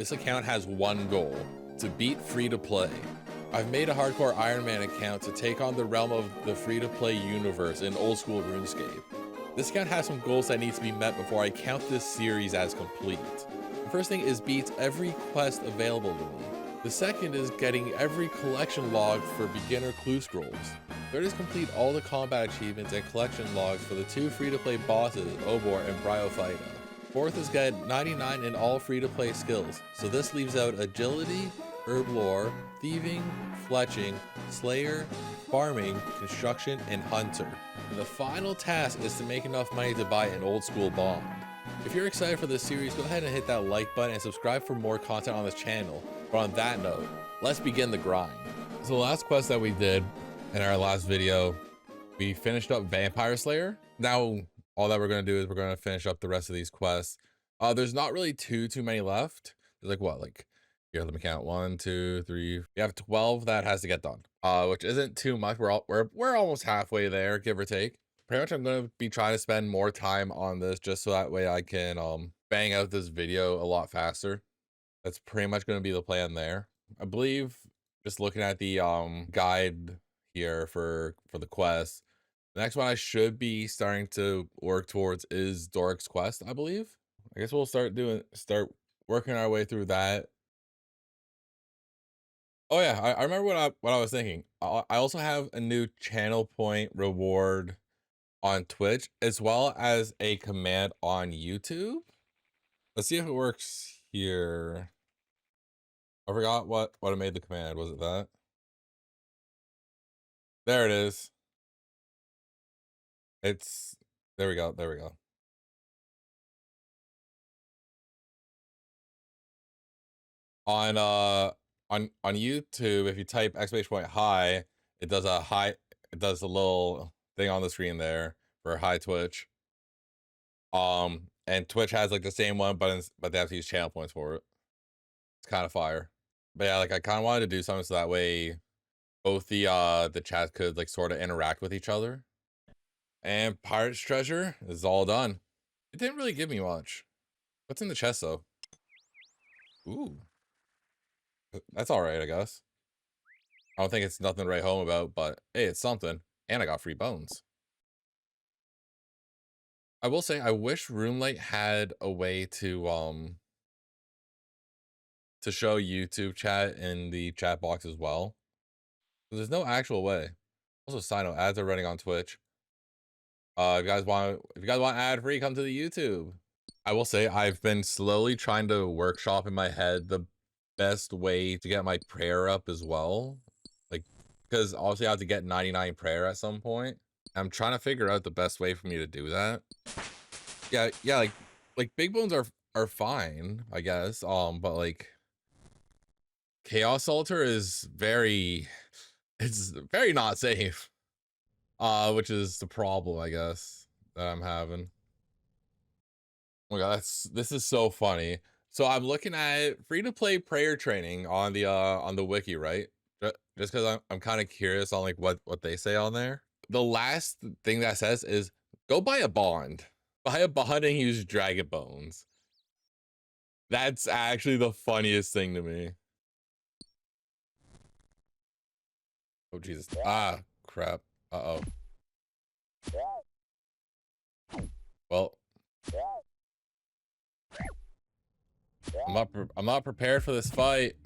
This account has one goal: to beat free-to-play. I've made a hardcore Ironman account to take on the realm of the free-to-play universe in Old School Runescape. This account has some goals that need to be met before I count this series as complete. The first thing is beat every quest available to me. The second is getting every collection log for beginner clue scrolls. Third is complete all the combat achievements and collection logs for the 2 free-to-play bosses, Obor and Bryophyta. Fourth is get 99 in all free-to-play skills, so this leaves out agility, herb lore, thieving, fletching, slayer, farming, construction, and hunter. And the final task is to make enough money to buy an old school bond. If you're excited for this series, go ahead and hit that like button and subscribe for more content on this channel. But on that note, let's begin the grind. So the last quest that we did in our last video, we finished up Vampire Slayer. Now all that we're going to do is we're going to finish up the rest of these quests. There's not really too many left. There's like what, like, here, let me count. 1, 2, 3. We have 12 that has to get done, which isn't too much. We're almost halfway there, give or take. Pretty much I'm going to be trying to spend more time on this just so that way I can bang out this video a lot faster. That's pretty much going to be the plan there. I believe, just looking at the guide here for the quest, the next one I should be starting to work towards is Doric's quest, I believe. I guess we'll start working our way through that. Oh yeah, I remember what I was thinking. I also have a new channel point reward on Twitch, as well as a command on YouTube. Let's see if it works here. I forgot what I made the command. Was it that? There it is. There we go. On YouTube, if you type !hi, it does a little thing on the screen there for hi Twitch. And Twitch has like the same one, but they have to use channel points for it. It's kind of fire. But yeah, like I kind of wanted to do something so that way both the chats could like sort of interact with each other. And Pirate's Treasure is all done. It didn't really give me much. What's in the chest though? Ooh. That's all right, I guess. I don't think it's nothing to write home about, but hey, it's something. And I got free bones. I will say, I wish RuneLite had a way to show YouTube chat in the chat box as well. There's no actual way. Also, side note, ads are running on Twitch. If you guys want ad free, come to the YouTube. I will say I've been slowly trying to workshop in my head the best way to get my prayer up as well. Like, because obviously I have to get 99 prayer at some point. I'm trying to figure out the best way for me to do that. Yeah, like big bones are fine, I guess. But like Chaos Altar is it's very not safe. Which is the problem, I guess, that I'm having. Oh my god, this is so funny. So I'm looking at free-to-play prayer training on the wiki, right? Just because I'm kind of curious on like what they say on there. The last thing that says is go buy a bond. Buy a bond and use dragon bones. That's actually the funniest thing to me. Oh Jesus. Ah, crap. Uh-oh. Well, I'm not prepared for this fight.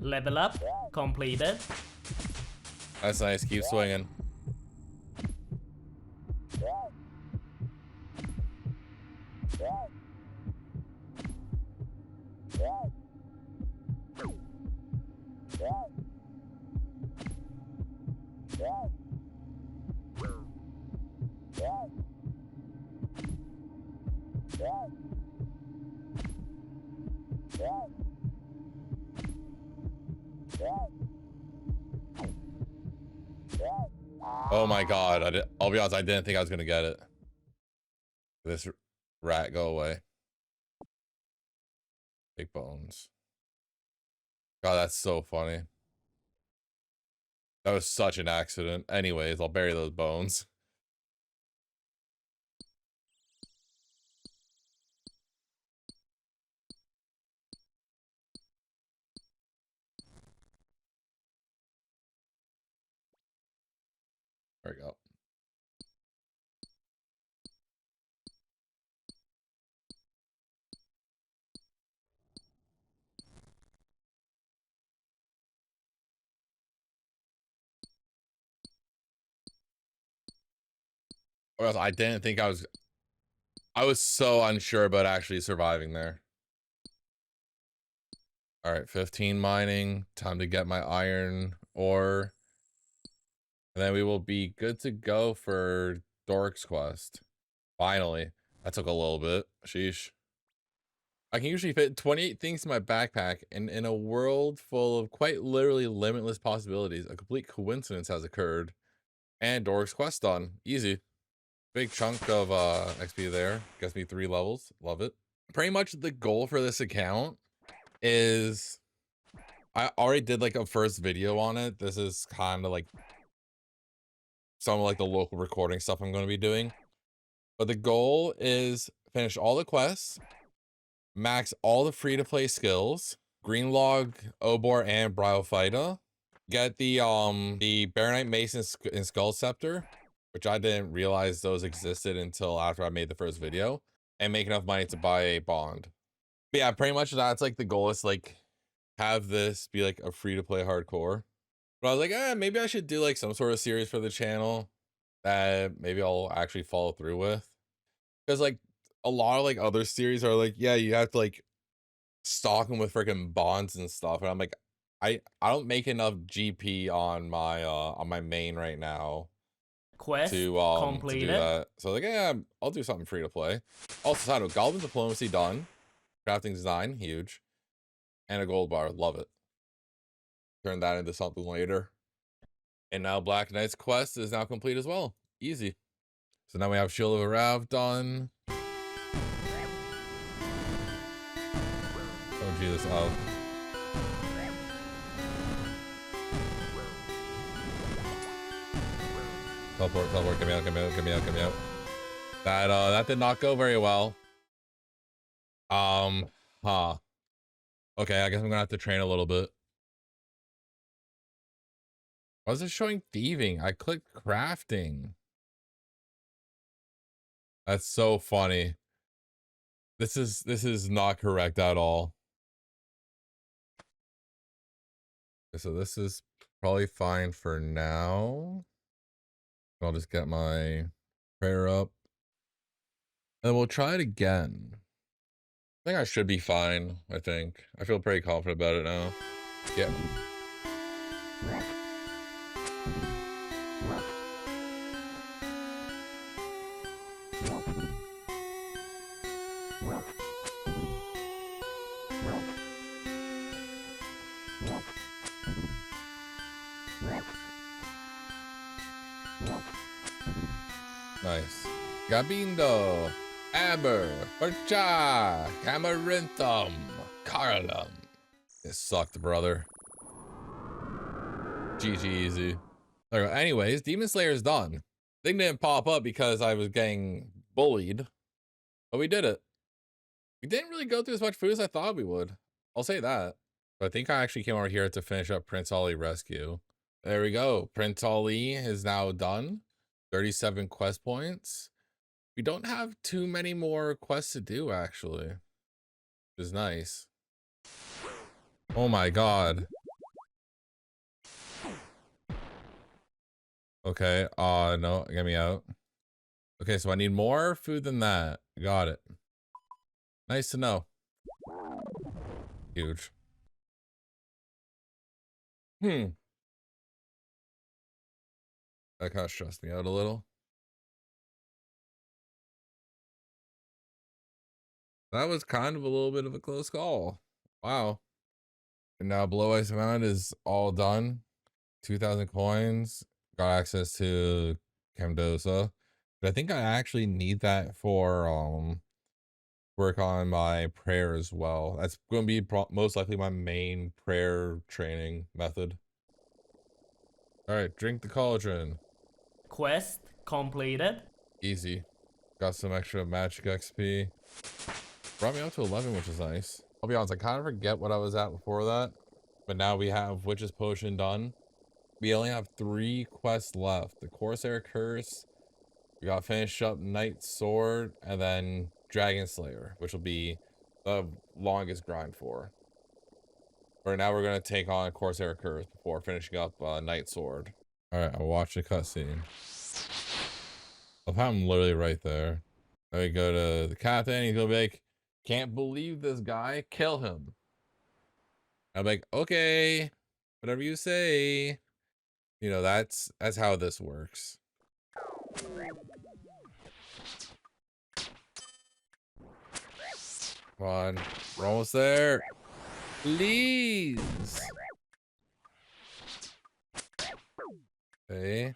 Level up completed. That's nice. Keep swinging. Oh my god, I'll be honest, I didn't think I was gonna get it. This rat, go away. Big bones. God, that's so funny. That was such an accident. Anyways, I'll bury those bones. Or else I didn't think I was so unsure about actually surviving there. All right, 15 mining. Time to get my iron ore. And then we will be good to go for Dork's quest. Finally. That took a little bit. Sheesh. I can usually fit 28 things in my backpack, and in a world full of quite literally limitless possibilities, a complete coincidence has occurred. And Dork's quest done. Easy. Big chunk of XP there. Gets me 3 levels. Love it. Pretty much the goal for this account is, I already did like a first video on it. This is kind of like some of like the local recording stuff I'm going to be doing. But the goal is finish all the quests, max all the free-to-play skills, Greenlog, Obor, and Bryophyta. Get the Baronite Mason and Skull Scepter, which I didn't realize those existed until after I made the first video, and make enough money to buy a bond. But yeah, pretty much that's like the goal, is like have this be like a free-to-play hardcore. But I was like, maybe I should do like some sort of series for the channel that maybe I'll actually follow through with. Because like a lot of like other series are like, yeah, you have to like stock them with freaking bonds and stuff. And I'm like, I don't make enough GP on my main right now Quest to completed. do that. So like, yeah, I'll do something free to play. Also, title Goblin Diplomacy done. Crafting design, huge. And a gold bar, love it. Turn that into something later. And now Black Knight's quest is now complete as well. Easy. So now we have Shield of Arav done. Oh Jesus, oh. Teleport, get me out. That did not go very well. Okay, I guess I'm gonna have to train a little bit. Why is it showing thieving? I clicked crafting. That's so funny. This is not correct at all. So this is probably fine for now. I'll just get my prayer up. And we'll try it again. I think I should be fine, I think. I feel pretty confident about it now. Yeah. Nice. Gabindo, Aber, Percha, Camarinthum, Carlum. It sucked, brother. GG easy. There we go. Anyways, Demon Slayer's done. Thing didn't pop up because I was getting bullied, but we did it. We didn't really go through as much food as I thought we would. I'll say that. But I think I actually came over here to finish up Prince Ali Rescue. There we go. Prince Ali is now done. 37 quest points. We don't have too many more quests to do, actually, which is nice. Oh my god. Okay, no, get me out. Okay, so I need more food than that. Got it. Nice to know. Huge. That kind of stressed me out a little. That was kind of a little bit of a close call. Wow. And now Blow Ice Mountain is all done. 2,000 coins. Got access to Camdosa. But I think I actually need that for work on my prayer as well. That's going to be most likely my main prayer training method. All right, drink the cauldron. Quest completed. Easy. Got some extra magic XP. Brought me up to 11, which is nice. I'll be honest, I kind of forget what I was at before that. But now we have Witch's Potion done. We only have 3 quests left. The Corsair Curse. We got to finish up Knight's Sword. And then Dragon Slayer, which will be the longest grind for. For now, we're going to take on Corsair Curse before finishing up Knight's Sword. Alright, I'll watch the cutscene. I'm literally right there. Then we go to the captain. He's gonna be like, "Can't believe this guy. Kill him." I'm like, "Okay, whatever you say." You know, that's how this works. Come on, we're almost there. Please. Okay.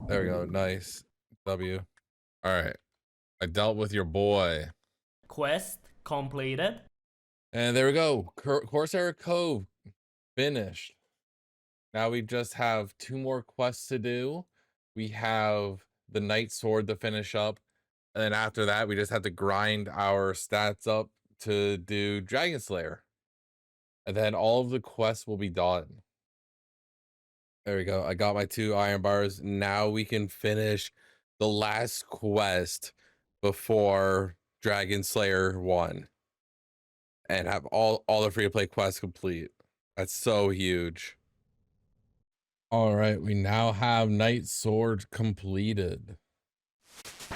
There we go. Nice. W. All right. I dealt with your boy. Quest completed. And there we go. Corsair Cove finished. Now we just have 2 more quests to do. We have the Knight Sword to finish up. And then after that, we just have to grind our stats up to do Dragon Slayer. And then all of the quests will be done. There we go. I got my 2 iron bars. Now we can finish the last quest before Dragon Slayer 1 and have all the free to play quests complete. That's so huge. All right, we now have Knight Sword completed.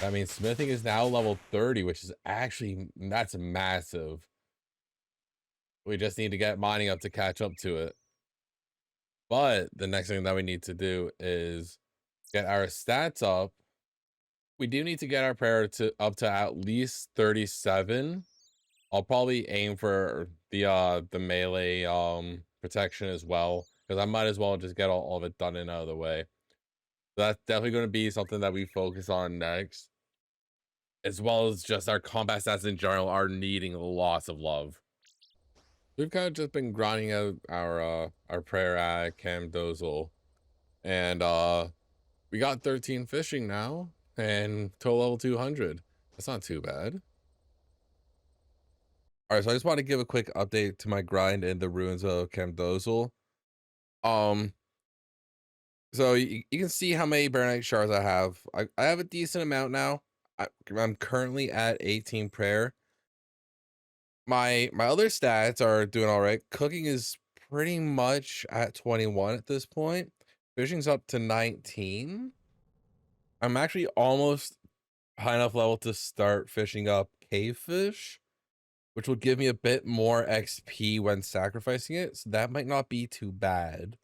That means smithing is now level 30, which is actually, that's massive. We just need to get mining up to catch up to it. But the next thing that we need to do is get our stats up. We do need to get our prayer to up to at least 37. I'll probably aim for the melee protection as well, because I might as well just get all of it done and out of the way. So that's definitely going to be something that we focus on next, as well as just our combat stats in general are needing lots of love. We've kind of just been grinding out our prayer at Cam Dozel, and we got 13 fishing now and total level 200. That's not too bad. All right, so I just want to give a quick update to my grind in the ruins of Camdozel. So you can see how many Baronite shards I have. I have a decent amount now. I'm currently at 18 prayer. My other stats are doing all right. Cooking is pretty much at 21 at this point. Fishing's up to 19. I'm actually almost high enough level to start fishing up cave fish, which will give me a bit more XP when sacrificing it. So that might not be too bad.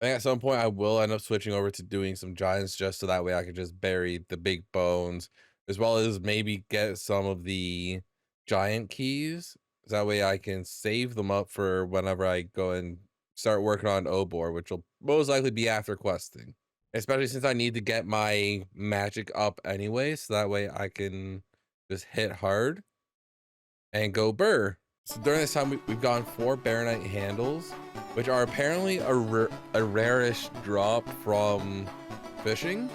I think at some point I will end up switching over to doing some giants just so that way I can just bury the big bones, as well as maybe get some of the giant keys. That way I can save them up for whenever I go and start working on Obor, which will most likely be after questing. Especially since I need to get my magic up anyway, so that way I can just hit hard and go burr. So during this time, we've gotten 4 Baronite handles, which are apparently a rarish drop from fishing.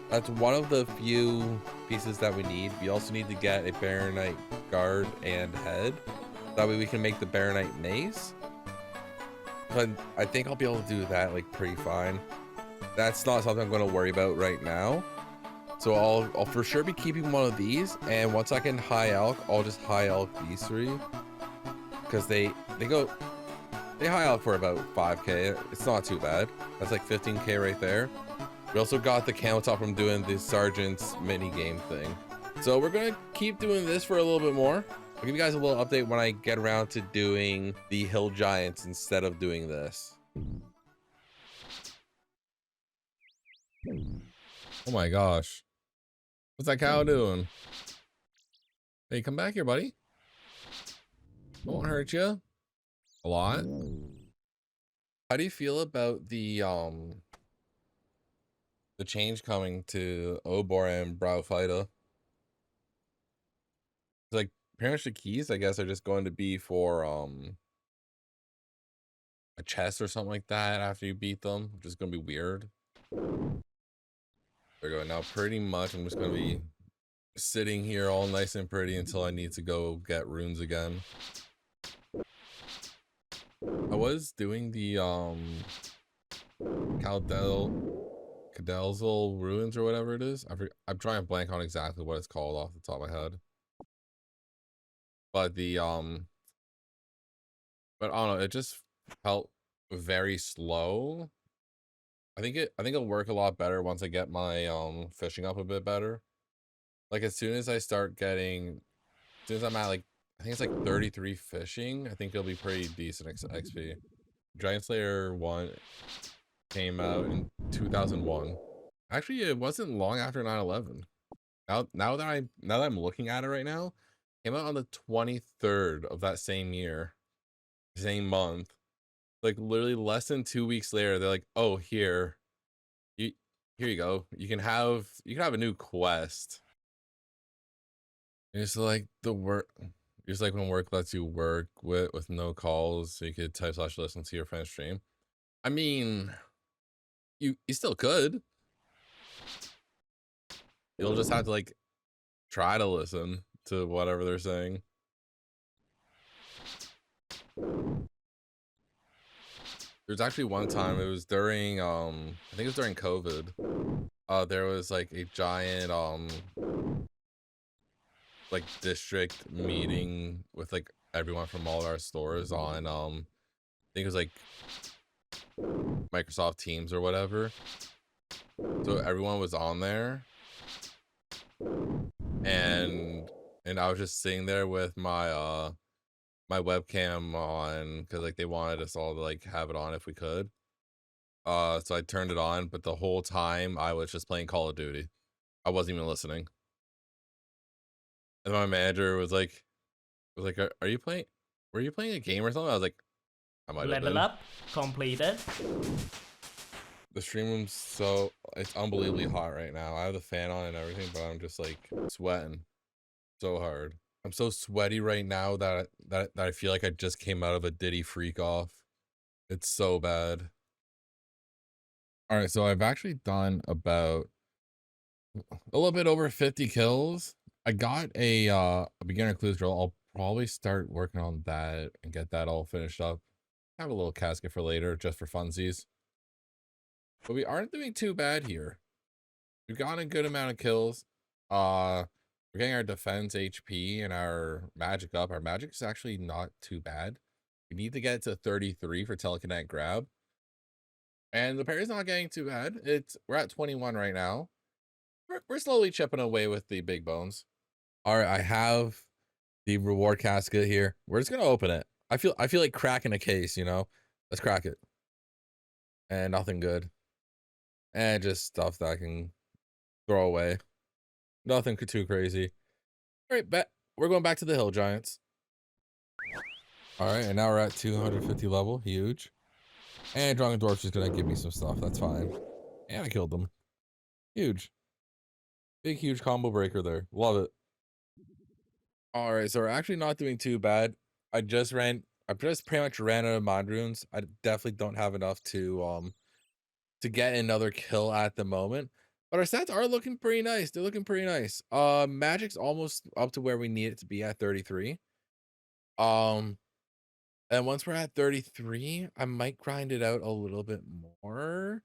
That's one of the few pieces that we need. We also need to get a Baronite guard and head. That way we can make the Baronite mace. But I think I'll be able to do that like pretty fine. That's not something I'm going to worry about right now. So I'll for sure be keeping one of these, and once I can high elk, I'll just high elk these 3, because they high elk for about 5k. It's not too bad. That's like 15k right there. We also got the counter from doing the sergeant's mini game thing. So we're gonna keep doing this for a little bit more. I'll give you guys a little update when I get around to doing the hill giants instead of doing this. Oh my gosh. What's that cow doing? Hey, come back here, buddy. Won't hurt you a lot. How do you feel about the change coming to Obor and Bryophyta? Like, pretty much the keys, I guess, are just going to be for a chest or something like that after you beat them, which is gonna be weird. There we go. Now pretty much I'm just gonna be sitting here all nice and pretty until I need to go get runes again. I was doing the Cadelzel ruins or whatever it is. I'm trying to blank on exactly what it's called off the top of my head. But the but I don't know, it just felt very slow. I think it'll work a lot better once I get my fishing up a bit better. Like as soon as I start getting, as soon as I'm at like, I think it's like 33 fishing, I think it'll be pretty decent XP. Giant Slayer 1 came out in 2001. Actually, it wasn't long after 9/11. Now that I'm looking at it right now, came out on the 23rd of that same year, same month. Like literally less than 2 weeks later, they're like, "Oh, here you go. You can have a new quest." It's like the work. It's like when work lets you work with no calls, so you could type / listen to your friend's stream. I mean, you still could. You'll just have to like try to listen to whatever they're saying. There's actually one time, it was during I think it was during COVID. There was like a giant like district meeting with like everyone from all our stores on I think it was like Microsoft Teams or whatever. So everyone was on there, and I was just sitting there with my my webcam on because like they wanted us all to like have it on if we could. So I turned it on, but the whole time I was just playing Call of Duty. I wasn't even listening. And my manager was like, are you playing? Were you playing a game or something? I was like, I might have been. Level up completed. The stream room's it's unbelievably hot right now. I have the fan on and everything, but I'm just like sweating so hard. I'm so sweaty right now that I feel like I just came out of a Diddy freak off. It's so bad. All right, so I've actually done about a little bit over 50 kills. I got a beginner clues drill. I'll probably start working on that and get that all finished up. Have a little casket for later, just for funsies. But we aren't doing too bad here. We've gotten a good amount of kills. We're getting our defense HP and our magic up. Our magic is actually not too bad. We need to get to 33 for telekinetic grab. And the parry's not getting too bad. We're at 21 right now. We're slowly chipping away with the big bones. All right, I have the reward casket here. We're just gonna open it. I feel like cracking a case, you know. Let's crack it. And nothing good. And just stuff that I can throw away. Nothing too crazy. All right, bet we're going back to the hill giants. All right, and now we're at 250 level. Huge. And Drunken Dwarf's just gonna give me some stuff. That's fine. And I killed them. Huge. Big, huge combo breaker there. Love it. All right, so we're actually not doing too bad. I just pretty much ran out of mod runes. I definitely don't have enough to get another kill at the moment. But our stats are looking pretty nice. They're looking pretty nice. Magic's almost up to where we need it to be at 33. And once we're at 33, I might grind it out a little bit more.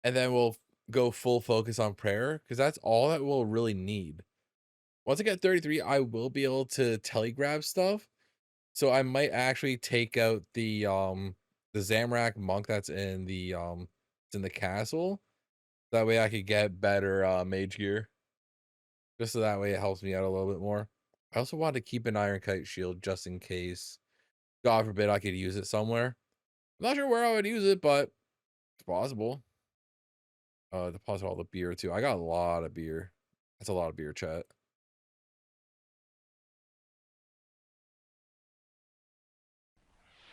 And then we'll go full focus on prayer, because that's all that we'll really need. Once I get 33, I will be able to telegraph stuff. So I might actually take out the Zamorak monk that's in the it's in the castle. That way I could get better mage gear. Just so that way it helps me out a little bit more. I also want to keep an iron kite shield just in case, God forbid, I could use it somewhere. I'm not sure where I would use it, but it's possible. Deposit all the beer too. I got a lot of beer. That's a lot of beer, chat.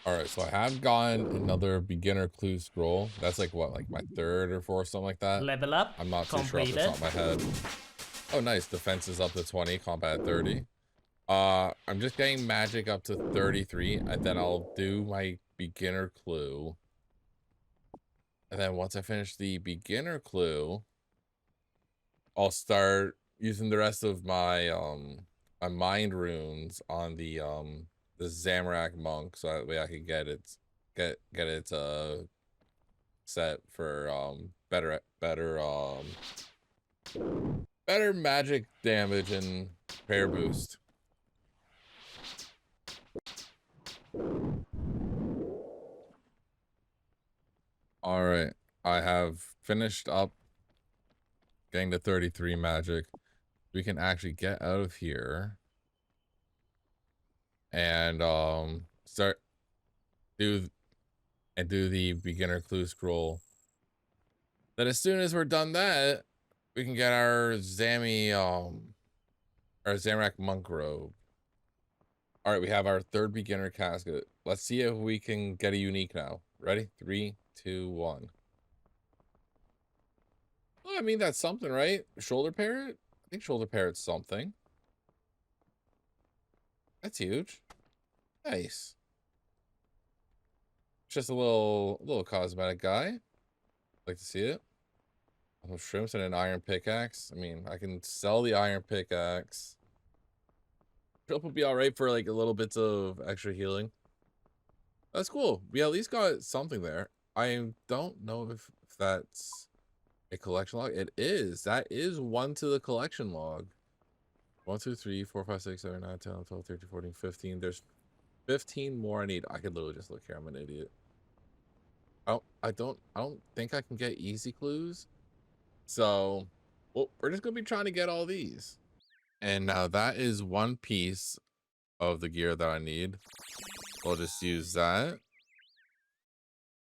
All right, so I have gotten another beginner clue scroll. That's like what, like my third or fourth, something like that. Level up I'm not too completed. sure off the top of my head. Oh, nice. Defense is up to 20, combat at 30. I'm just getting magic up to 33, and then I'll do my beginner clue. And then once I finish the beginner clue, I'll start using the rest of my my mind runes on the Zamorak monk, so that way I can get it set for better magic damage and prayer boost. All right, I have finished up getting to 33 magic. We can actually get out of here and start do the beginner clue scroll. Then as soon as we're done that, we can get our our Zamorak monk robe. All right, we have our third beginner casket. Let's see if we can get a unique now. Ready? 3, 2, 1. Well, I mean, that's something, right? Shoulder parrot? I think shoulder parrot's something. That's huge. Nice. Just a little cosmetic guy. Like to see it. Some shrimps and an iron pickaxe. I mean, I can sell the iron pickaxe. Shrimp will be all right for like a little bits of extra healing. That's cool. We at least got something there. I don't know if that's a collection log. It is. That is one to the collection log. 1, 2, 3, 4, 5, 6, 7, 9, 10, 12, 13, 14, 15. There's 15 more I need. I could literally just look here. I'm an idiot. I don't think I can get easy clues. So, well, we're just gonna be trying to get all these. And now that is one piece of the gear that I need. I'll just use that.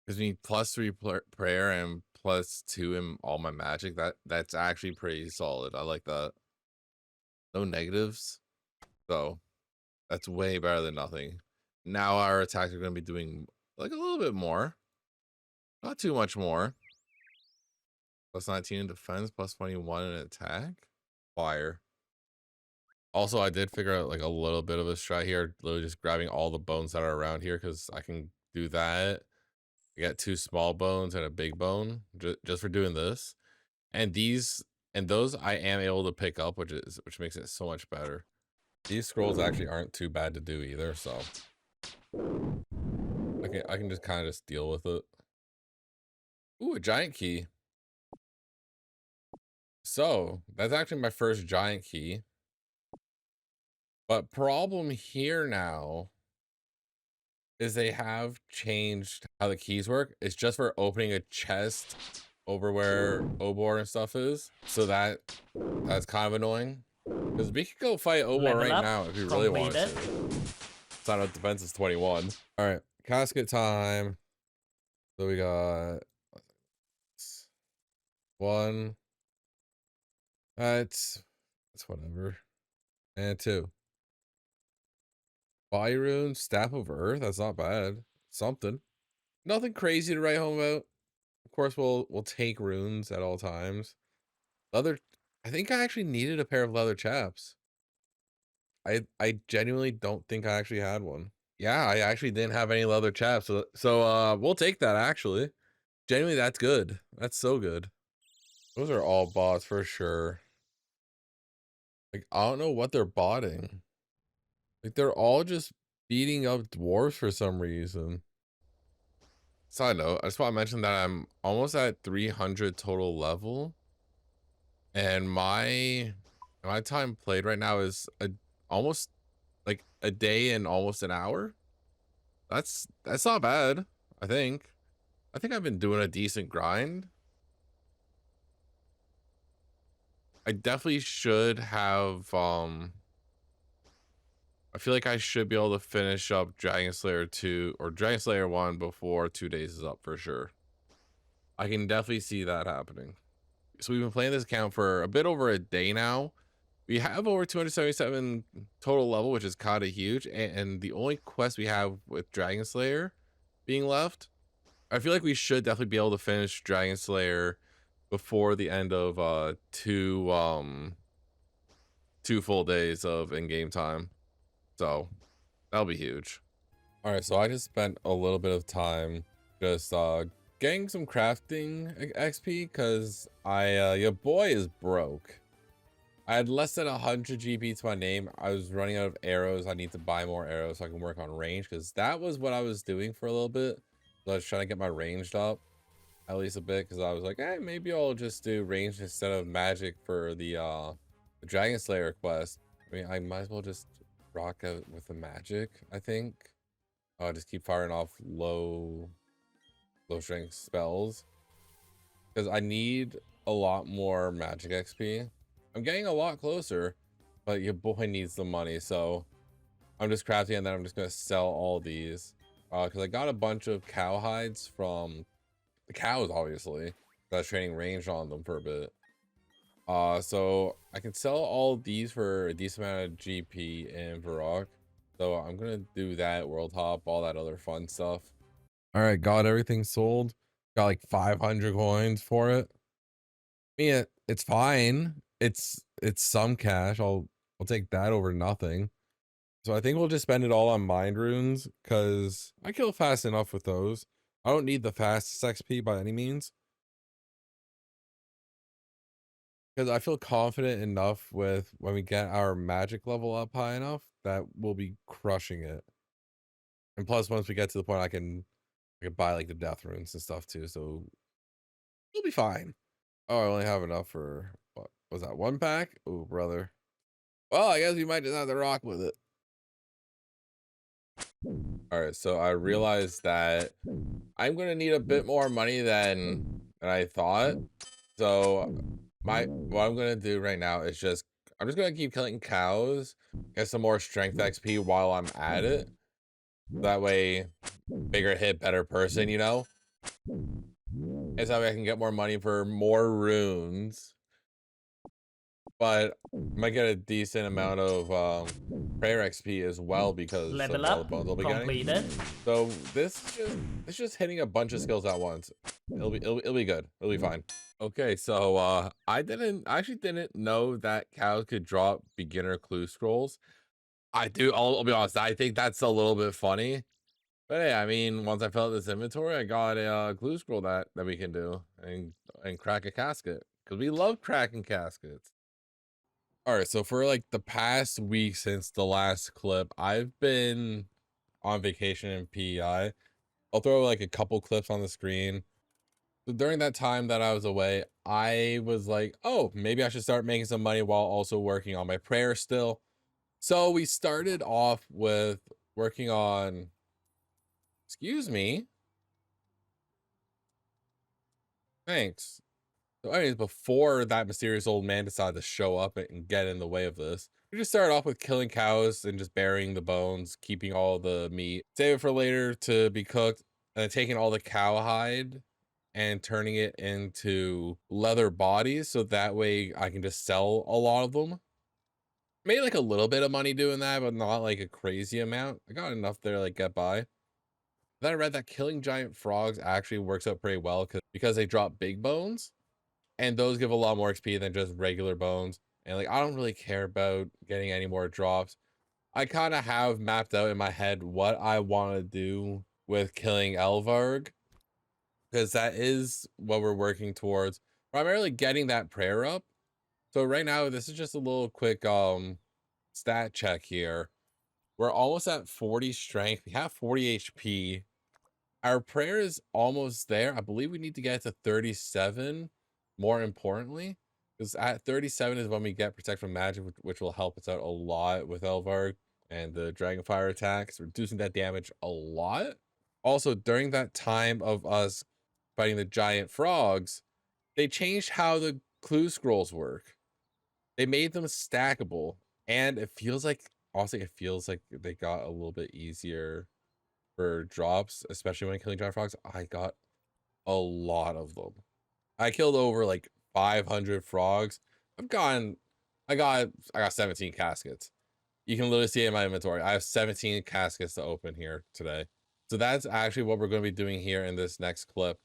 Gives me +3 prayer and +2 in all my magic. That's actually pretty solid. I like that. No negatives. So that's way better than nothing. Now our attacks are gonna be doing like a little bit more. Not too much more. +19 in defense, +21 in attack. Fire. Also, I did figure out like a little bit of a strat here, literally just grabbing all the bones that are around here because I can do that. I got 2 small bones and a big bone just for doing this. And those I am able to pick up, which makes it so much better. These scrolls actually aren't too bad to do either, so I can just kind of just deal with it. Ooh, a giant key. So that's actually my first giant key. But problem here now is they have changed how the keys work. It's just for opening a chest over where Obor and stuff is. So that's kind of annoying. Because we could go fight Obor Level right up, now if we really wanted completed. to. Sign up defense is 21. All right, casket time. So we got 1. That's whatever. And 2. Byron, Staff of Earth. That's not bad. Something. Nothing crazy to write home about. Of course, we'll take runes at all times. Leather. I think I actually needed a pair of leather chaps. I genuinely don't think I actually had one. Yeah, I actually didn't have any leather chaps. So we'll take that actually. Genuinely, that's good. That's so good. Those are all bots for sure. Like, I don't know what they're botting. Like, they're all just beating up dwarves for some reason. Side note, I just want to mention that I'm almost at 300 total level. And my time played right now is almost like a day and almost an hour. That's not bad, I think. I think I've been doing a decent grind. I definitely should have I feel like I should be able to finish up Dragon Slayer 2 or Dragon Slayer 1 before 2 days is up for sure. I can definitely see that happening. So we've been playing this account for a bit over a day now. We have over 277 total level, which is kind of huge. And the only quest we have with Dragon Slayer being left, I feel like we should definitely be able to finish Dragon Slayer before the end of 2 full days of in-game time. So that'll be huge. All right, so I just spent a little bit of time just getting some crafting XP because your boy is broke. I had less than 100 GP to my name. I was running out of arrows. I need to buy more arrows so I can work on range because that was what I was doing for a little bit. So I was trying to get my ranged up at least a bit because I was like, hey, maybe I'll just do range instead of magic for the Dragon Slayer quest. I mean, I might as well just rock out with the magic, I think. Just keep firing off low strength spells. because I need a lot more magic XP. I'm getting a lot closer, but your boy needs the money, so I'm just crafting, and then I'm just gonna sell all these because I got a bunch of cow hides from the cows, obviously. I was training range on them for a bit. So I can sell all these for a decent amount of GP and Varrock. So I'm gonna do that, world hop, all that other fun stuff. All right, got everything sold. Got like 500 coins for it. I mean, it's fine. It's some cash. I'll take that over nothing. So I think we'll just spend it all on mind runes because I kill fast enough with those. I don't need the fastest XP by any means, because I feel confident enough with when we get our magic level up high enough that we'll be crushing it. And plus, once we get to the point, I can buy like the death runes and stuff too, so we'll be fine. Oh, I only have enough for what was that, 1 pack? Oh, brother. Well, I guess we might just have to rock with it. All right, so I realized that I'm gonna need a bit more money than I thought. So what I'm gonna do right now is I'm just gonna keep killing cows, get some more strength XP while I'm at it. That way, bigger hit, better person, you know? And so that way I can get more money for more runes. But I might get a decent amount of prayer XP as well because Level of all the up bones I'll be getting. completed. So it's just hitting a bunch of skills at once. It'll be good. It'll be fine. Okay, so I actually didn't know that cows could drop beginner clue scrolls. I'll be honest, I think that's a little bit funny. But hey, I mean, once I fill out this inventory, I got a clue scroll that we can do and crack a casket because we love cracking caskets. All right, so for like the past week since the last clip, I've been on vacation in PEI. I'll throw like a couple clips on the screen. So during that time that I was away, I was like, oh, maybe I should start making some money while also working on my prayer still. So we started off with working on, excuse me. Thanks. So anyways, before that mysterious old man decided to show up and get in the way of this, we just started off with killing cows and just burying the bones, keeping all the meat, save it for later to be cooked, and then taking all the cow hide and turning it into leather bodies so that way I can just sell a lot of them. Made like a little bit of money doing that, but not like a crazy amount. I got enough there to like get by. Then I read that killing giant frogs actually works out pretty well because they drop big bones, and those give a lot more XP than just regular bones. And like I don't really care about getting any more drops. I kind of have mapped out in my head what I want to do with killing Elvarg, because that is what we're working towards. Primarily getting that prayer up. So right now, this is just a little quick stat check here. We're almost at 40 strength. We have 40 HP. Our prayer is almost there. I believe we need to get to 37, more importantly, because at 37 is when we get protect from magic, which will help us out a lot with Elvarg and the Dragonfire attacks, reducing that damage a lot. Also, during that time of us fighting the giant frogs, they changed how the clue scrolls work. They made them stackable, and it feels like, honestly, it feels like they got a little bit easier for drops, especially when killing giant frogs. I got a lot of them. I killed over like 500 frogs. I got 17 caskets. You can literally see it in my inventory. I have 17 caskets to open here today. So that's actually what we're going to be doing here in this next clip.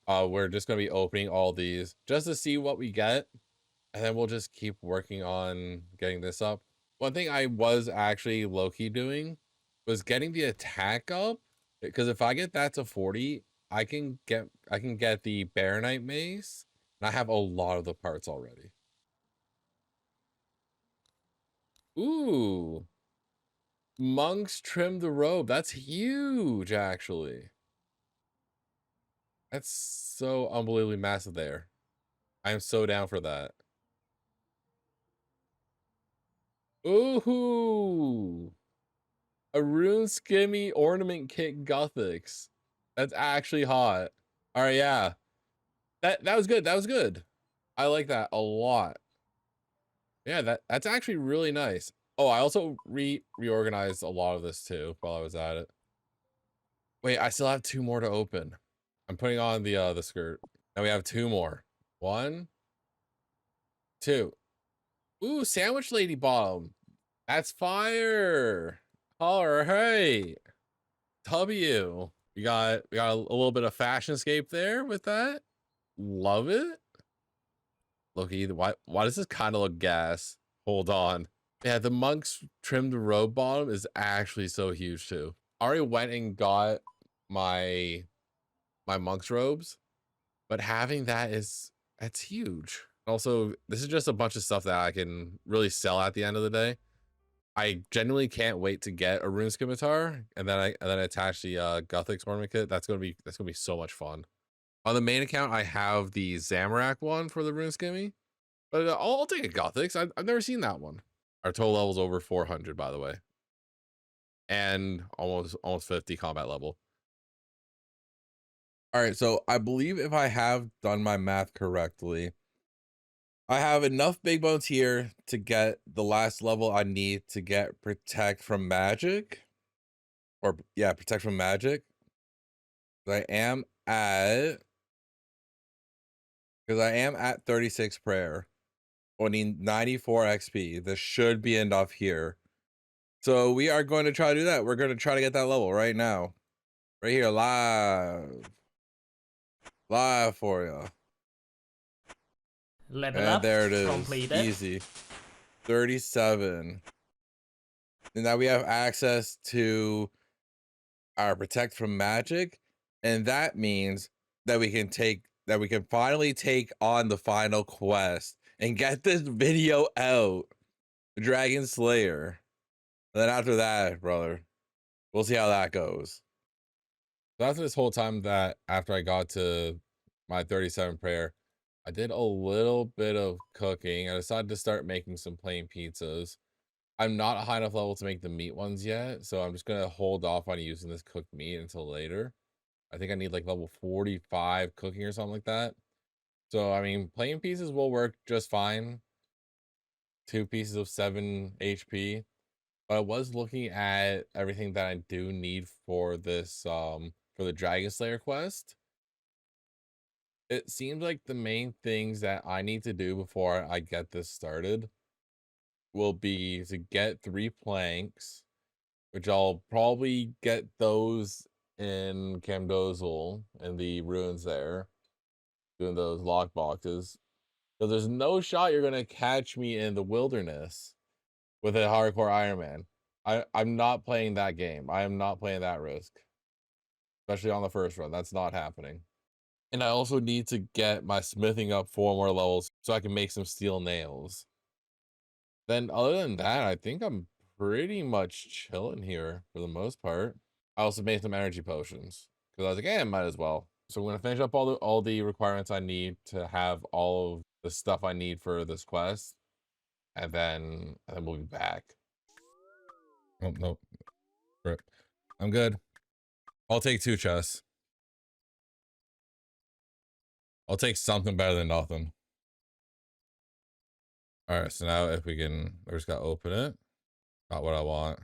We're just going to be opening all these just to see what we get, and then we'll just keep working on getting this up. One thing I was actually low-key doing was getting the attack up, because if I get that to 40, I can get the Baronite mace, and I have a lot of the parts already. Ooh, monks trim the robe. That's huge, actually. That's so unbelievably massive there. I am so down for that. Ooh, a rune skimmy ornament kit Gothics. That's actually hot. All right, yeah. That was good. That was good. I like that a lot. Yeah, that's actually really nice. Oh, I also reorganized a lot of this too while I was at it. Wait, I still have 2 more to open. I'm putting on the skirt. Now we have 2 more. 1, 2. Ooh, sandwich lady bottom. That's fire. All right. W. We got a little bit of fashion scape there with that. Love it. Look, either why does this kind of look gas? Hold on. Yeah, the monk's trimmed robe bottom is actually so huge too. I already went and got my monk's robes, but having that's huge. Also, this is just a bunch of stuff that I can really sell at the end of the day. I genuinely can't wait to get a rune scimitar and then attach the Gothic ornament kit. That's gonna be so much fun. On the main account, I have the Zamorak one for the rune skimmy, but I'll take a Gothics. I've never seen that one. Our total level's over 400, by the way, and almost 50 combat level. All right, so I believe if I have done my math correctly, I have enough big bones here to get the last level I need to get protect from magic, or yeah, protect from magic. I am at 36 prayer. I need 94 XP. This should be enough here. So we are going to try to do that. We're going to try to get that level right now. Right here, live for you. Level And up there it is. completed. Easy. 37. And now we have access to our protect from magic. And that means that we can finally take on the final quest and get this video out. Dragon Slayer. And then after that, brother, we'll see how that goes. So after this whole time that after I got to my 37 prayer, I did a little bit of cooking. I decided to start making some plain pizzas. I'm not a high enough level to make the meat ones yet, so I'm just gonna hold off on using this cooked meat until later. I think I need like level 45 cooking or something like that. So I mean, plain pieces will work just fine. 2 pieces of 7 HP. But I was looking at everything that I do need for this for the Dragon Slayer quest. It seems like the main things that I need to do before I get this started will be to get 3 planks, which I'll probably get those in Camdozul and the ruins there, doing those lock boxes. So there's no shot you're gonna catch me in the wilderness with a hardcore Ironman. I'm not playing that game. I am not playing that risk, especially on the first run. That's not happening. And I also need to get my smithing up 4 more levels so I can make some steel nails. Then other than that, I think I'm pretty much chilling here for the most part. I also made some energy potions because I was like, I might as well. So I'm gonna finish up all the requirements I need to have all of the stuff I need for this quest, and then we'll be back. Oh nope, rip. I'm good. I'll take 2 chests. I'll take something better than nothing. All right, so now if we just gotta open it. Not what I want.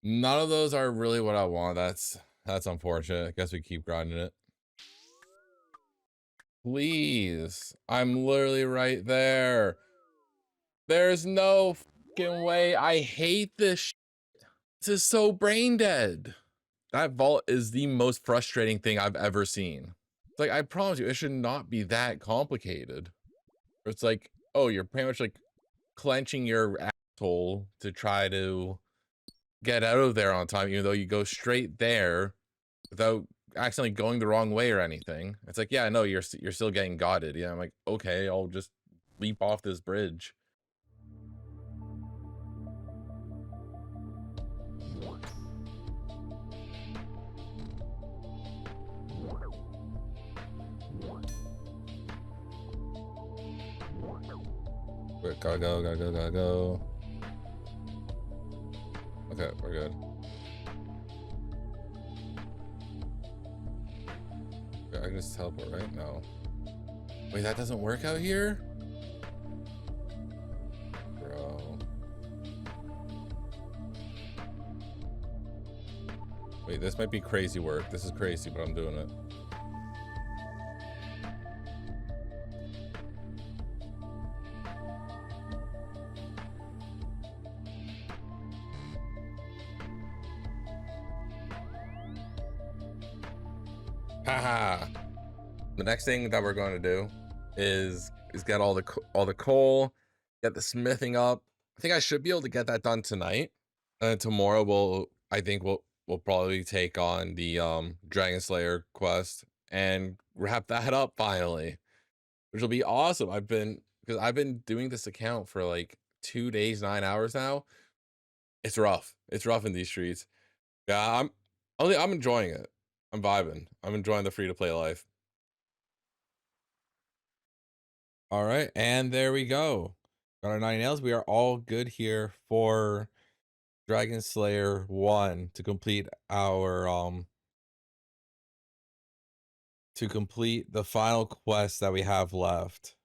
None of those are really what I want. That's unfortunate. I guess we keep grinding it. Please. I'm literally right there. There's no fucking way. I hate this. This is so brain dead. That vault is the most frustrating thing I've ever seen. Like, I promise you, it should not be that complicated. It's like, oh, you're pretty much like clenching your asshole to try to get out of there on time, even though you go straight there without accidentally going the wrong way or anything. It's like, yeah, no, you're still getting gotted. Yeah, I'm like, okay, I'll just leap off this bridge. Wait, gotta go. Okay, we're good. I can just teleport right now. Wait, that doesn't work out here? Bro. Wait, this might be crazy work. This is crazy, but I'm doing it. Haha. The next thing that we're going to do is get all the coal, get the smithing up. I think I should be able to get that done tonight. And tomorrow I think we'll probably take on the Dragon Slayer quest and wrap that up finally, which will be awesome. Because I've been doing this account for like 2 days, 9 hours now. It's rough. It's rough in these streets. Yeah, I'm enjoying it. I'm vibing. I'm enjoying the free to play life. All right, and there we go. Got our 9 nails. We are all good here for Dragon Slayer 1 to complete our to complete the final quest that we have left.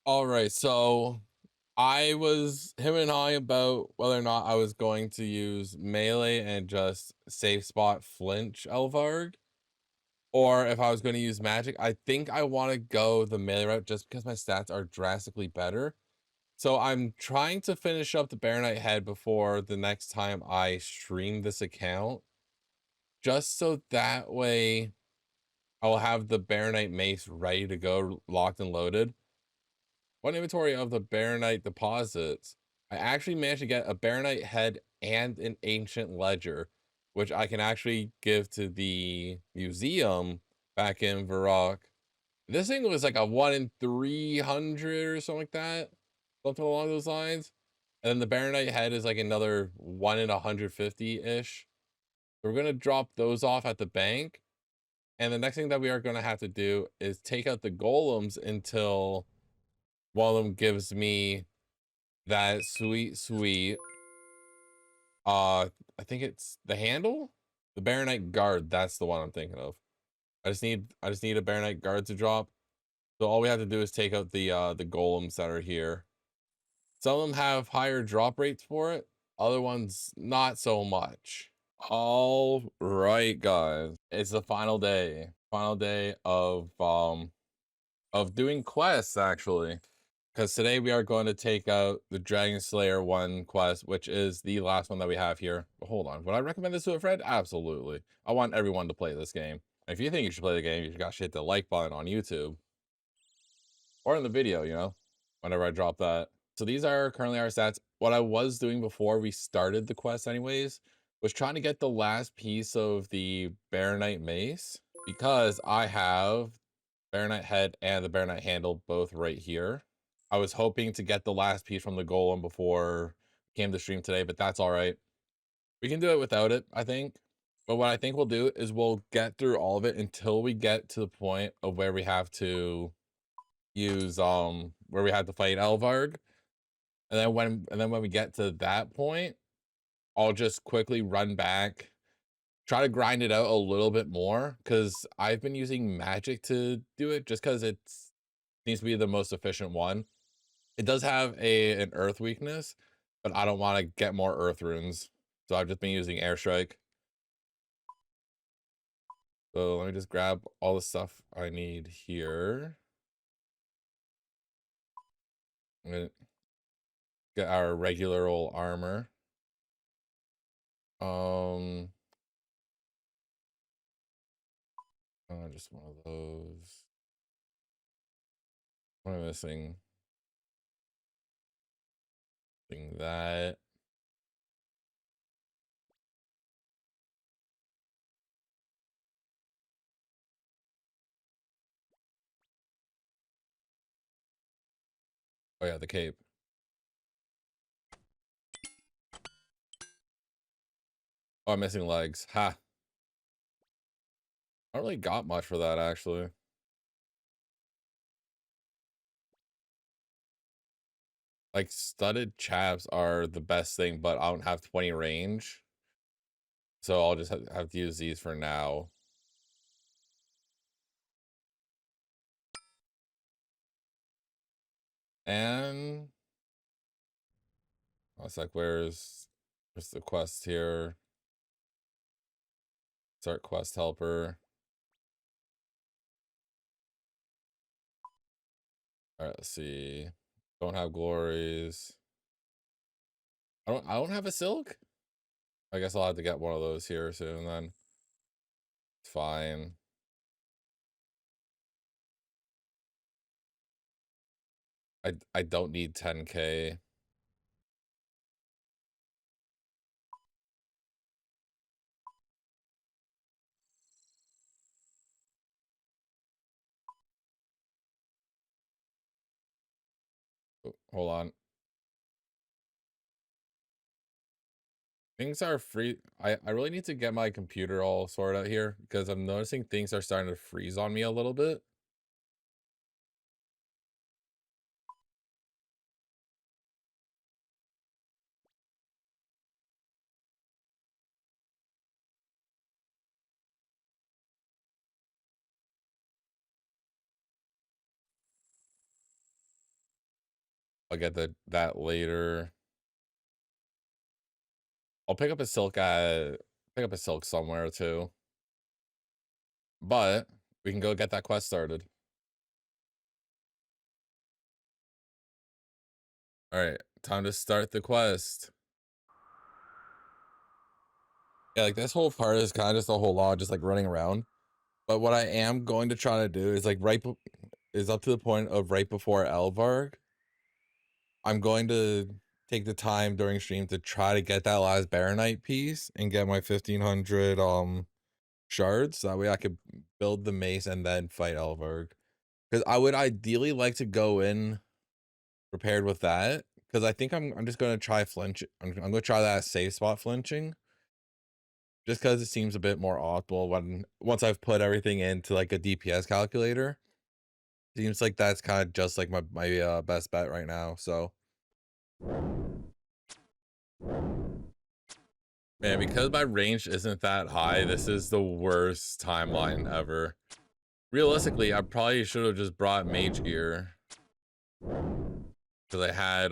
All right, so I was him and I about whether or not I was going to use melee and just safe spot flinch Elvarg, or if I was going to use magic. I think I want to go the melee route just because my stats are drastically better. So I'm trying to finish up the Baronite head before the next time I stream this account, just so that way I'll have the Baronite mace ready to go, locked and loaded. One inventory of the Baronite deposits, I actually managed to get a Baronite head and an ancient ledger, which I can actually give to the museum back in Varrock. This thing was like a 1 in 300 or something like that, something along those lines. And then the Baronite head is like another 1 in 150-ish. So we're gonna drop those off at the bank. And the next thing that we are gonna have to do is take out the golems until one of them gives me that sweet I think it's the handle, the Baronite guard. That's the one I'm thinking of. I just need a Baronite guard to drop. So all we have to do is take out the golems that are here. Some of them have higher drop rates for it, other ones not so much. All right, guys, it's the final day of doing quests, actually, because today we are going to take out the Dragon Slayer 1 quest, which is the last one that we have here. But hold on, would I recommend this to a friend? Absolutely. I want everyone to play this game. If you think you should play the game, you got to hit the like button on YouTube or in the video, you know, whenever I drop that. So these are currently our stats. What I was doing before we started the quest anyways was trying to get the last piece of the Baronite mace, because I have Baronite head and the Baronite handle both right here. I was hoping to get the last piece from the golem before we came to stream today, but that's all right. We can do it without it, I think. But what I think we'll do is we'll get through all of it until we get to the point of where we have to use where we have to fight Elvarg. And then when we get to that point, I'll just quickly run back, try to grind it out a little bit more, because I've been using magic to do it just because it seems to be the most efficient one. It does have an earth weakness, but I don't want to get more earth runes, so I've just been using airstrike. So let me just grab all the stuff I need here. I'm gonna get our regular old armor. Just one of those. What am I missing? Missing that. Oh yeah, the cape. Oh, I'm missing legs. Ha. I don't really got much for that, actually. Like, studded chaps are the best thing, but I don't have 20 range. So I'll just have to use these for now. And I was like, where's the quest here? Start quest helper. All right, let's see. Don't have glories. I don't have a silk. I guess I'll have to get one of those here soon then. It's fine. I don't need 10K. Oh, hold on. Things are free. I really need to get my computer all sorted out here because I'm noticing things are starting to freeze on me a little bit. I'll get that later. I'll pick up a silk somewhere too. But we can go get that quest started. All right, time to start the quest. Yeah, like this whole part is kind of just a whole lot, just like running around. But what I am going to try to do is like is up to the point of right before Elvarg. I'm going to take the time during stream to try to get that last Baronite piece and get my 1500 shards. So that way I could build the mace and then fight Elvarg. Because I would ideally like to go in prepared with that. Because I think I'm just gonna try flinch. I'm gonna try that safe spot flinching. Just because it seems a bit more optimal once I've put everything into like a DPS calculator. Seems like that's kind of just like my best bet right now. So man, because my range isn't that high, this is the worst timeline ever. Realistically, I probably should have just brought mage gear. Because I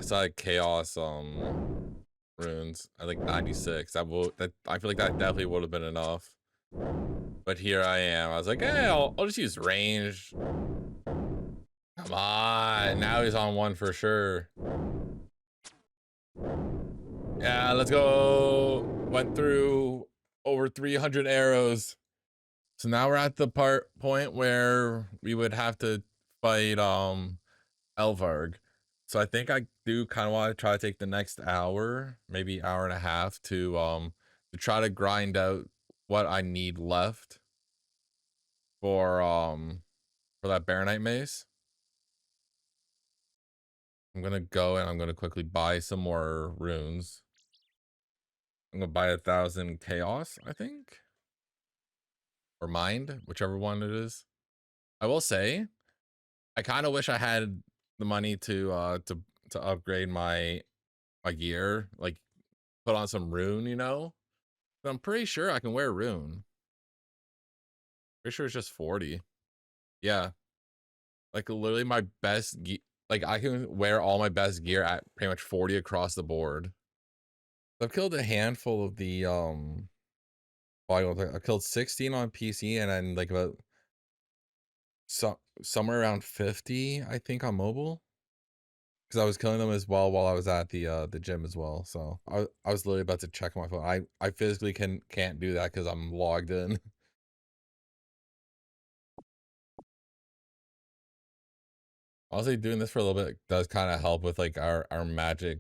saw like chaos runes. I think 96. I feel like that definitely would have been enough. But here I am. I was like, hey, I'll just use range. Come on. Now he's on one for sure. Yeah, let's go. Went through over 300 arrows. So now we're at the point where we would have to fight Elvarg. So I think I do kind of want to try to take the next hour, maybe hour and a half to try to grind out what I need left for that Baronite mace. I'm gonna go and I'm gonna quickly buy some more runes. I'm gonna buy 1,000 chaos, I think, or mind, whichever one it is. I will say, I kind of wish I had the money to upgrade my gear, like put on some rune, you know. But I'm pretty sure I can wear rune. Pretty sure it's just 40. Yeah, like literally my best like I can wear all my best gear at pretty much 40 across the board. I've killed a handful of the I killed 16 on PC and then like about somewhere around 50 I think on mobile, because I was killing them as well while I was at the gym as well. So I was literally about to check my phone. I physically can't do that because I'm logged in. Honestly, doing this for a little bit does kind of help with like our magic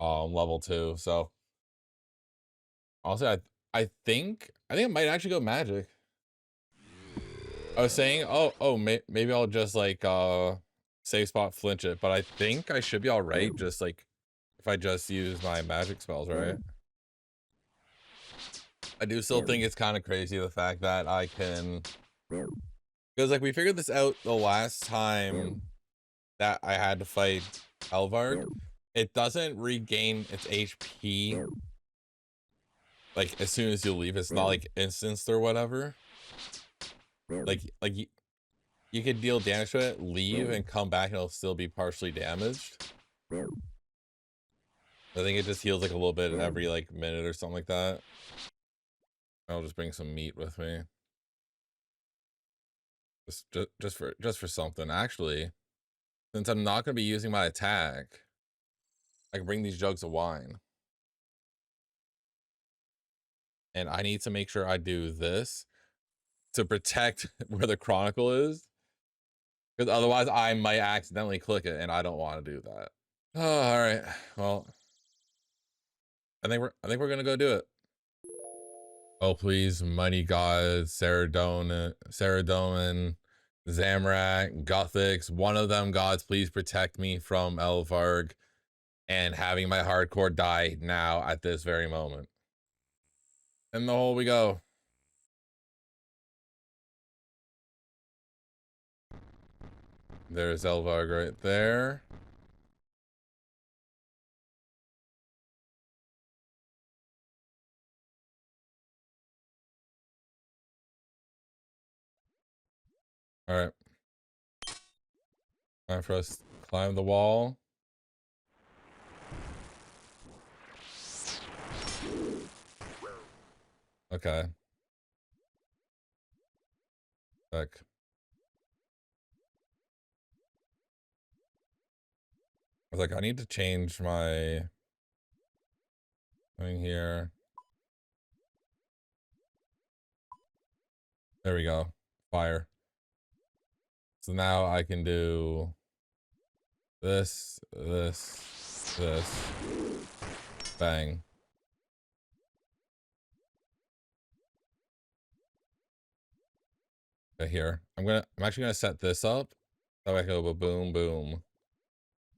level too. So honestly, I think I might actually go magic. I was saying, maybe I'll just like save spot flinch it, but I think I should be all right just like if I just use my magic spells, right? I do still think it's kind of crazy the fact that I can, because like we figured this out the last time that I had to fight Elvarg. It doesn't regain its HP like as soon as you leave. It's not like instanced or whatever. Like you could deal damage to it, leave, and come back and it'll still be partially damaged. I think it just heals like a little bit every like minute or something like that. I'll just bring some meat with me. Just for something. Actually, since I'm not gonna be using my attack, I can bring these jugs of wine. And I need to make sure I do this to protect where the chronicle is. Because otherwise I might accidentally click it and I don't want to do that. Oh, all right. Well, I think we're gonna go do it. Oh please, mighty god, Saradomin, Zamorak, Guthix, one of them gods, please protect me from Elvarg and having my hardcore die now at this very moment. In the hole we go. There's Elvarg right there. All right. Time for us to climb the wall. Okay. Back. I was like, I need to change my thing here. There we go. Fire. So now I can do this, this, this. Bang. Okay, here. I'm actually gonna set this up. That way I can go boom, boom.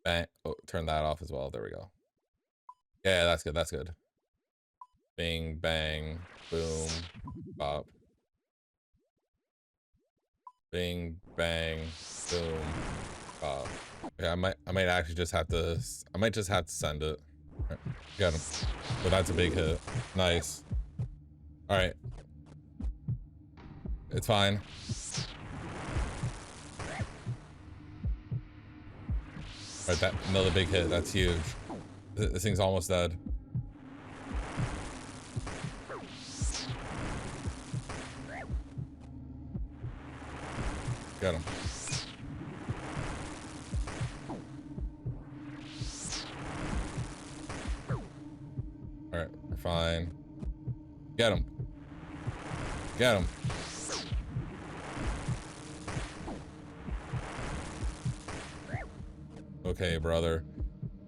Bang. Oh, turn that off as well. There we go. Yeah, that's good. That's good. Bing, bang, boom, bop. Bing, bang, boom, bop. Yeah, I might actually just have to. I might just have to send it. Right, got him. But that's a big hit. Nice. All right. It's fine. All right, that another big hit. That's huge. This thing's almost dead. Got him. All right, we're fine. Get him. Get him. Okay, brother.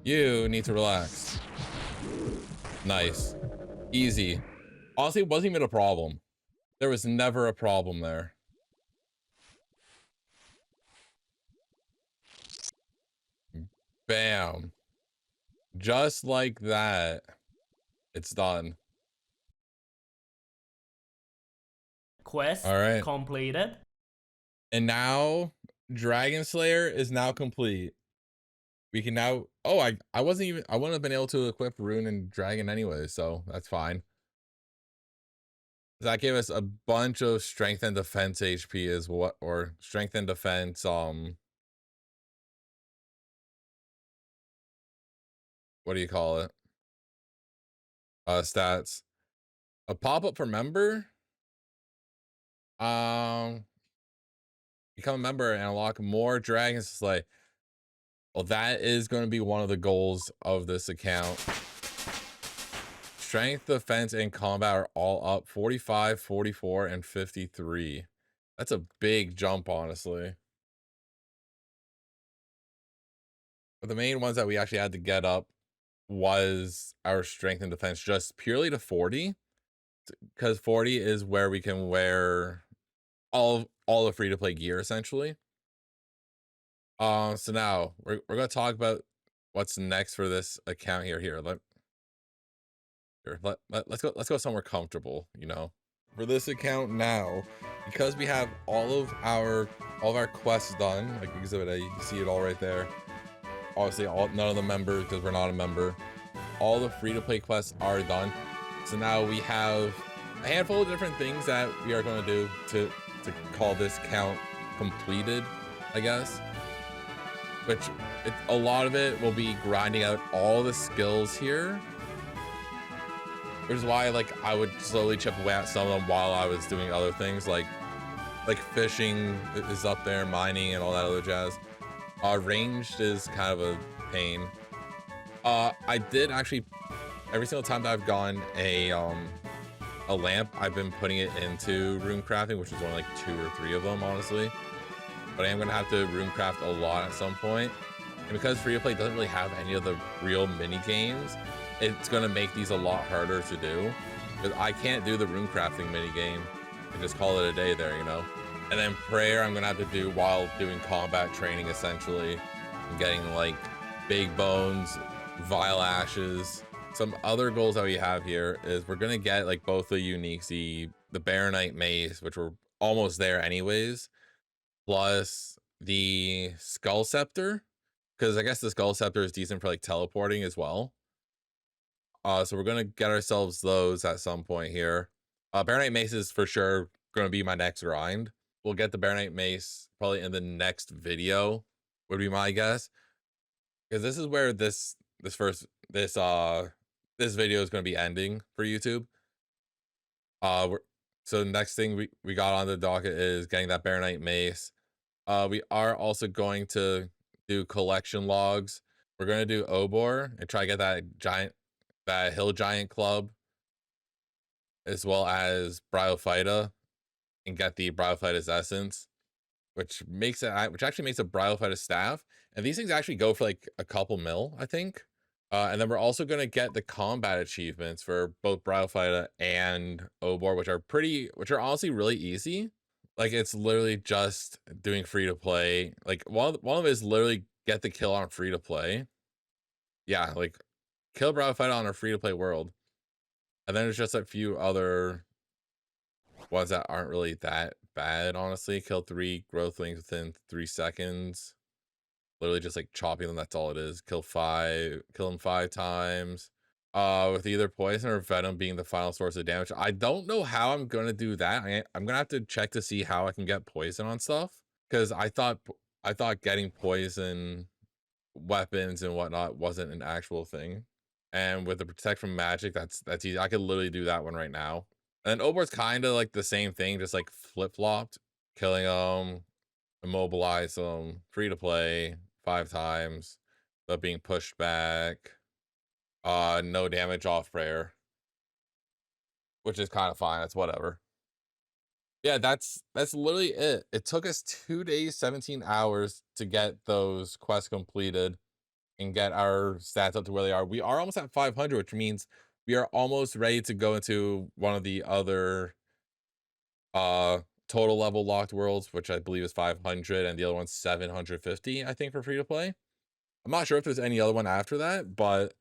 You need to relax. Nice. Easy. Honestly, it wasn't even a problem. There was never a problem there. Bam. Just like that. It's done. Quest All right. completed. And now Dragon Slayer is now complete. We can now, oh, I wouldn't have been able to equip Rune and Dragon anyway, so that's fine. That gave us a bunch of strength and defense HP is what, or strength and defense, what do you call it? Stats. A pop-up for member? Become a member and unlock more dragons to slay. Well, that is going to be one of the goals of this account. Strength, defense, and combat are all up 45, 44, and 53. That's a big jump, honestly. But the main ones that we actually had to get up was our strength and defense just purely to 40. Because 40 is where we can wear all the free-to-play gear, essentially. So now we're gonna talk about what's next for this account here. Let's go somewhere comfortable, you know. For this account now, because we have all of our quests done, like Exhibit A, you can see it all right there. Obviously, none of the members, because we're not a member. All the free-to-play quests are done. So now we have a handful of different things that we are going to do to call this account completed, I guess. Which a lot of it will be grinding out all the skills here, which is why like I would slowly chip away at some of them while I was doing other things like fishing is up there, mining and all that other jazz. Ranged is kind of a pain. I did actually, every single time that I've gotten a lamp, I've been putting it into rune crafting, which is only like 2 or 3 of them, honestly. But I am gonna have to rune craft a lot at some point. And because free to play doesn't really have any of the real mini games, it's gonna make these a lot harder to do. Because I can't do the rune crafting mini game and just call it a day there, you know. And then prayer I'm gonna have to do while doing combat training, essentially, and getting like big bones, vile ashes. Some other goals that we have here is we're gonna get like both the uniques, the Baronite mace, which we're almost there anyways, plus the skull scepter, because I guess the skull scepter is decent for like teleporting as well. So we're gonna get ourselves those at some point here. Baronite mace is for sure gonna be my next grind. We'll get the Baronite mace probably in the next video, would be my guess, because this is where this video is going to be ending for YouTube. So the next thing we got on the docket is getting that Baronite mace. We are also going to do collection logs. We're going to do Obor and try to get that hill giant club, as well as Bryophyta, and get the Bryophyta's essence, which actually makes a Bryophyta staff. And these things actually go for like a couple mil, I think. And then we're also going to get the combat achievements for both Bryophyta and Obor, which are honestly really easy. Like it's literally just doing free to play. Like one of it is literally get the kill on free to play. Yeah, like kill Bryophyta on a free to play world. And then there's just a few other ones that aren't really that bad, honestly. Kill 3 growthlings within 3 seconds. Literally just like chopping them, that's all it is. Kill them 5 times. With either poison or venom being the final source of damage. I don't know how I'm gonna do that. I'm gonna have to check to see how I can get poison on stuff, because I thought getting poison weapons and whatnot wasn't an actual thing. And with the protect from magic, that's easy. I could literally do that one right now. And Obor's kind of like the same thing, just like flip-flopped. Killing them, immobilize them, free to play 5 times, but being pushed back. No damage off prayer, which is kind of fine. That's whatever. Yeah, that's literally it. It took us 2 days, 17 hours to get those quests completed and get our stats up to where they are. We are almost at 500, which means we are almost ready to go into one of the other total level locked worlds, which I believe is 500, and the other one's 750, I think, for free to play. I'm not sure if there's any other one after that, but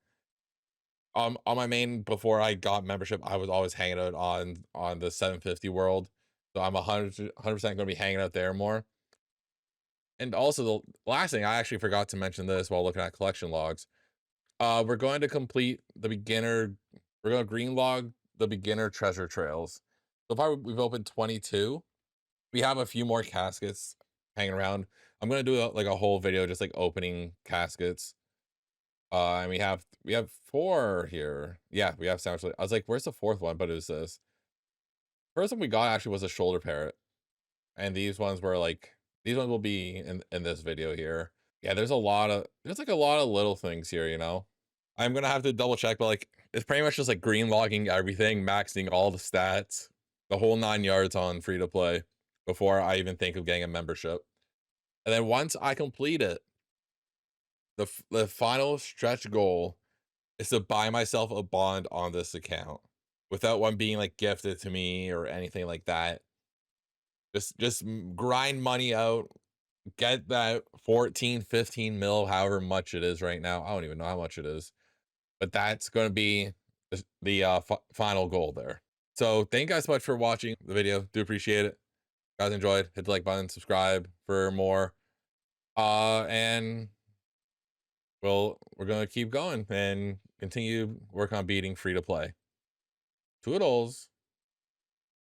on my main, before I got membership, I was always hanging out on the 750 world, so I'm 100% going to be hanging out there more. And also the last thing, I actually forgot to mention this while looking at collection logs. We're going to complete the beginner. We're going to green log the beginner treasure trails. So far, we've opened 22. We have a few more caskets hanging around. I'm gonna do like a whole video just like opening caskets. And we have 4 here. Yeah, we have sound. I was like, where's the 4th one? But it was this. First one we got actually was a shoulder parrot, and these ones will be in this video here. Yeah, there's like a lot of little things here, you know. I'm gonna have to double check, but like it's pretty much just like green logging everything, maxing all the stats, the whole 9 yards on free to play before I even think of getting a membership. And then once I complete it, the final stretch goal is to buy myself a bond on this account without one being like gifted to me or anything like that. Just grind money out, get that 14, 15 mil, however much it is right now. I don't even know how much it is, but that's going to be the final goal there. So thank you guys so much for watching the video. Do appreciate it. If you guys enjoyed, hit the like button, subscribe for more. And we're gonna keep going and continue work on beating free to play. Toodles.